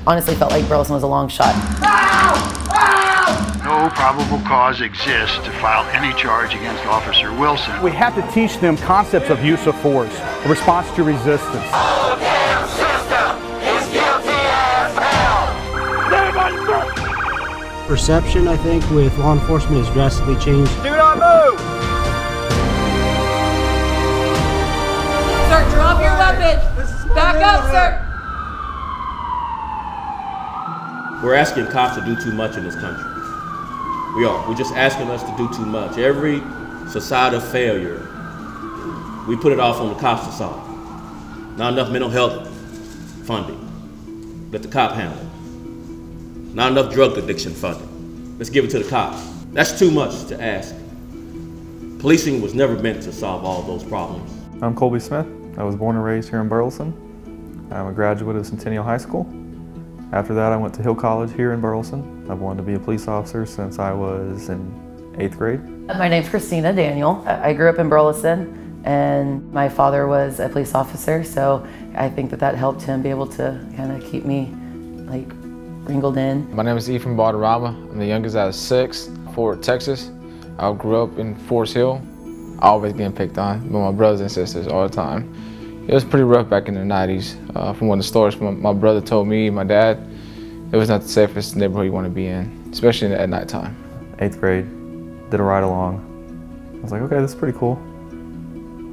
honestly felt like Burleson was a long shot. No probable cause exists to file any charge against Officer Wilson. We have to teach them concepts of use of force, a response to resistance. The damn system is guilty as hell! Perception, I think, with law enforcement has drastically changed. Do not move! Sir, drop your weapon! Back up, sir! We're asking cops to do too much in this country. We are. We're just asking us to do too much. Every societal failure, we put it off on the cops to solve. Not enough mental health funding. Let the cop handle it. Not enough drug addiction funding. Let's give it to the cops. That's too much to ask. Policing was never meant to solve all those problems. I'm Colby Smith. I was born and raised here in Burleson. I'm a graduate of Centennial High School. After that, I went to Hill College here in Burleson. I've wanted to be a police officer since I was in 8th grade. My name's Christina Daniel. I grew up in Burleson, and my father was a police officer, so I think that helped him be able to kind of keep me like wrinkled in. My name is Ethan Balderrama. I'm the youngest out of 6, Fort Texas. I grew up in Forest Hill. Always getting picked on by my brothers and sisters all the time. It was pretty rough back in the 90s. From one of the stories my brother told me, my dad, it was not the safest neighborhood you want to be in, especially at nighttime. 8th grade, did a ride along. I was like, okay, this is pretty cool.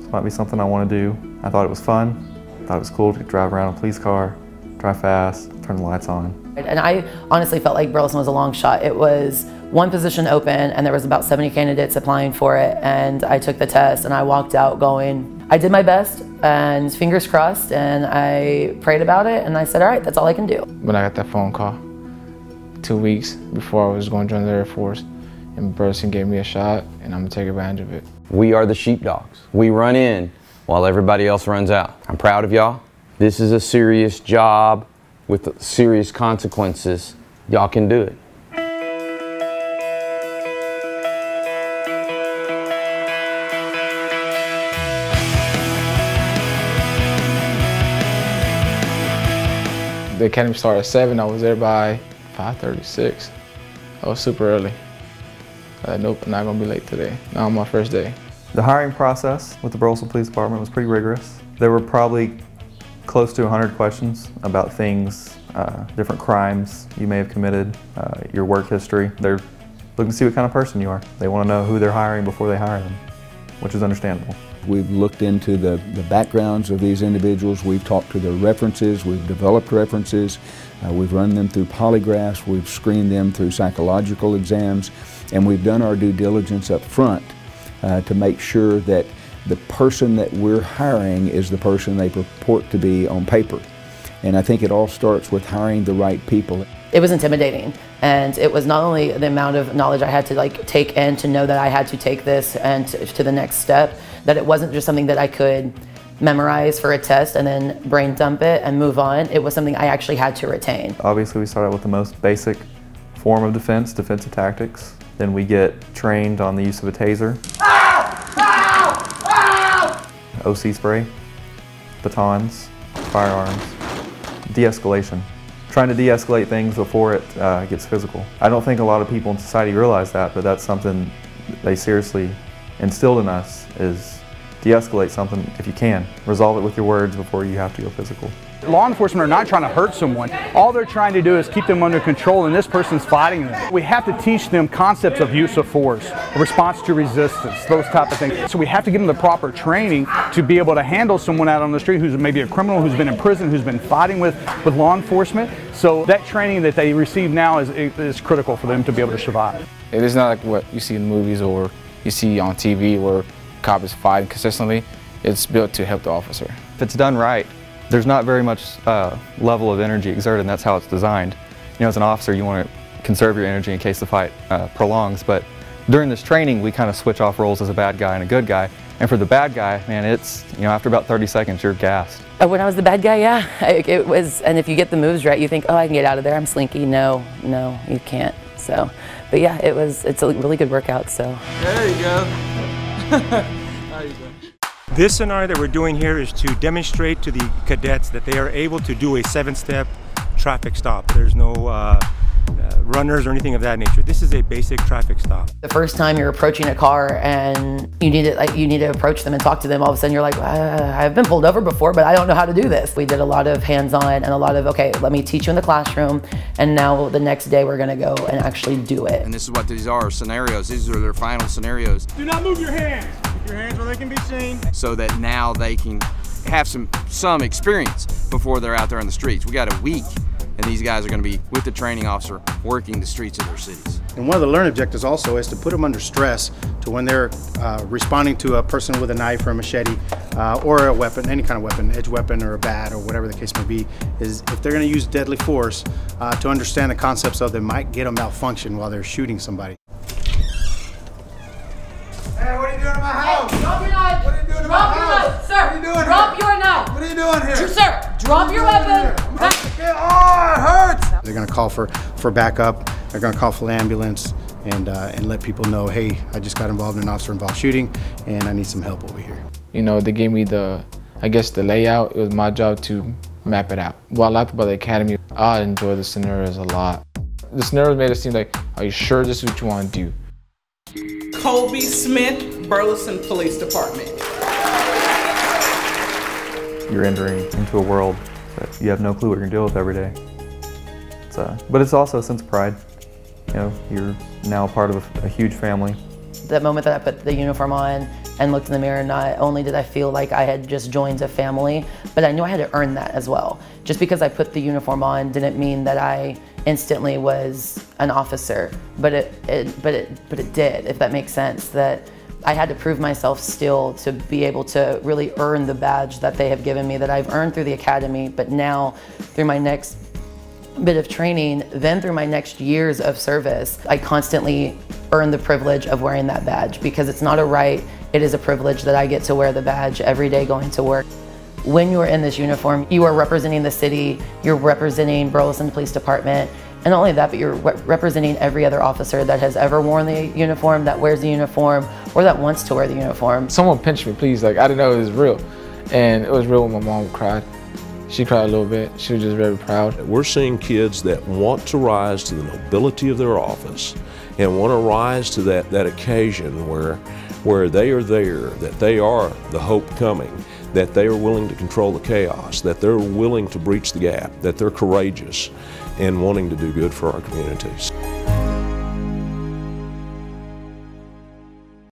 This might be something I want to do. I thought it was fun. I thought it was cool to drive around a police car, drive fast, turn the lights on. And I honestly felt like Burleson was a long shot. It was one position open and there was about 70 candidates applying for it, and I took the test and I walked out going, I did my best and fingers crossed, and I prayed about it and I said, all right, that's all I can do. When I got that phone call 2 weeks before I was going to join the Air Force, and Burleson gave me a shot, and I'm gonna take advantage of it. We are the sheepdogs. We run in while everybody else runs out. I'm proud of y'all. This is a serious job with serious consequences. Y'all can do it. The academy started at 7. I was there by 5:36. I was super early. Nope, I'm not gonna be late today. Not on my first day. The hiring process with the Burleson Police Department was pretty rigorous. There were probably close to 100 questions about things, different crimes you may have committed, your work history. They're looking to see what kind of person you are. They want to know who they're hiring before they hire them, which is understandable. We've looked into the backgrounds of these individuals. We've talked to their references. We've developed references. We've run them through polygraphs. We've screened them through psychological exams. And we've done our due diligence up front to make sure that the person that we're hiring is the person they purport to be on paper. And I think it all starts with hiring the right people. It was intimidating, and it was not only the amount of knowledge I had to take in to know that I had to take this and to the next step, that it wasn't just something that I could memorize for a test and then brain dump it and move on. It was something I actually had to retain. Obviously, we start out with the most basic form of defense, defensive tactics. Then we get trained on the use of a taser, OC spray, batons, firearms, de-escalation. Trying to de-escalate things before it gets physical. I don't think a lot of people in society realize that, but that's something they seriously instilled in us, is de-escalate something if you can. Resolve it with your words before you have to go physical. Law enforcement are not trying to hurt someone. All they're trying to do is keep them under control, and this person's fighting them. We have to teach them concepts of use of force, a response to resistance, those type of things. So we have to give them the proper training to be able to handle someone out on the street who's maybe a criminal, who's been in prison, who's been fighting with law enforcement. So that training that they receive now is critical for them to be able to survive. It is not like what you see in movies or you see on TV where cop is fighting consistently. It's built to help the officer. If it's done right, there's not very much level of energy exerted, and that's how it's designed. You know, as an officer, you want to conserve your energy in case the fight prolongs, but during this training, we kind of switch off roles as a bad guy and a good guy. And for the bad guy, man, it's, you know, after about 30 seconds, you're gassed. When I was the bad guy, yeah, it was, and if you get the moves right, you think, oh, I can get out of there, I'm slinky. No, you can't. So, but yeah, it's a really good workout, so. There you go. This scenario that we're doing here is to demonstrate to the cadets that they are able to do a 7-step traffic stop. There's no runners or anything of that nature. This is a basic traffic stop. The first time you're approaching a car and you need to approach them and talk to them, all of a sudden you're like, I've been pulled over before, but I don't know how to do this. We did a lot of hands-on and a lot of, okay, let me teach you in the classroom, and now the next day we're gonna go and actually do it. And this is what these are, scenarios. These are their final scenarios. Do not move your hands. Keep your hands where they can be seen. So that now they can have some experience before they're out there on the streets. We got a week, and these guys are going to be with the training officer working the streets of their cities. And one of the learning objectives also is to put them under stress to when they're responding to a person with a knife or a machete or a weapon, any kind of weapon, edge weapon or a bat or whatever the case may be, is if they're going to use deadly force, to understand the concepts of they might get a malfunction while they're shooting somebody. Hey, what are you doing in my house? Hey, drop your knife. What are you doing in my Drop your house? knife, sir. What are you doing Drop here? your knife. What are you doing here? Sir, drop your weapon. Oh, it hurts. They're going to call for backup. They're going to call for the ambulance and let people know, hey, I just got involved in an officer-involved shooting and I need some help over here. You know, they gave me the layout. It was my job to map it out. What I liked about the academy, I enjoy the scenarios a lot. The scenarios made it seem like, are you sure this is what you want to do? Colby Smith, Burleson Police Department. You're entering into a world that you have no clue what you're going to deal with every day. But it's also a sense of pride. You know, you're now a part of a huge family. The moment that I put the uniform on and looked in the mirror, not only did I feel like I had just joined a family, but I knew I had to earn that as well. Just because I put the uniform on didn't mean that I instantly was an officer, but it did, if that makes sense. That I had to prove myself still to be able to really earn the badge that they have given me, that I've earned through the academy, but now through my next bit of training, then through my next years of service, I constantly earn the privilege of wearing that badge, because it's not a right, it is a privilege that I get to wear the badge every day going to work. When you are in this uniform, you are representing the city, you're representing Burleson Police Department, and not only that, but you're representing every other officer that has ever worn the uniform, that wears the uniform, or that wants to wear the uniform. Someone pinched me, please. Like, I didn't know it was real. And it was real when my mom cried. She cried a little bit. She was just very proud. We're seeing kids that want to rise to the nobility of their office and want to rise to that occasion where they are there, that they are the hope coming, that they are willing to control the chaos, that they're willing to breach the gap, that they're courageous and wanting to do good for our communities.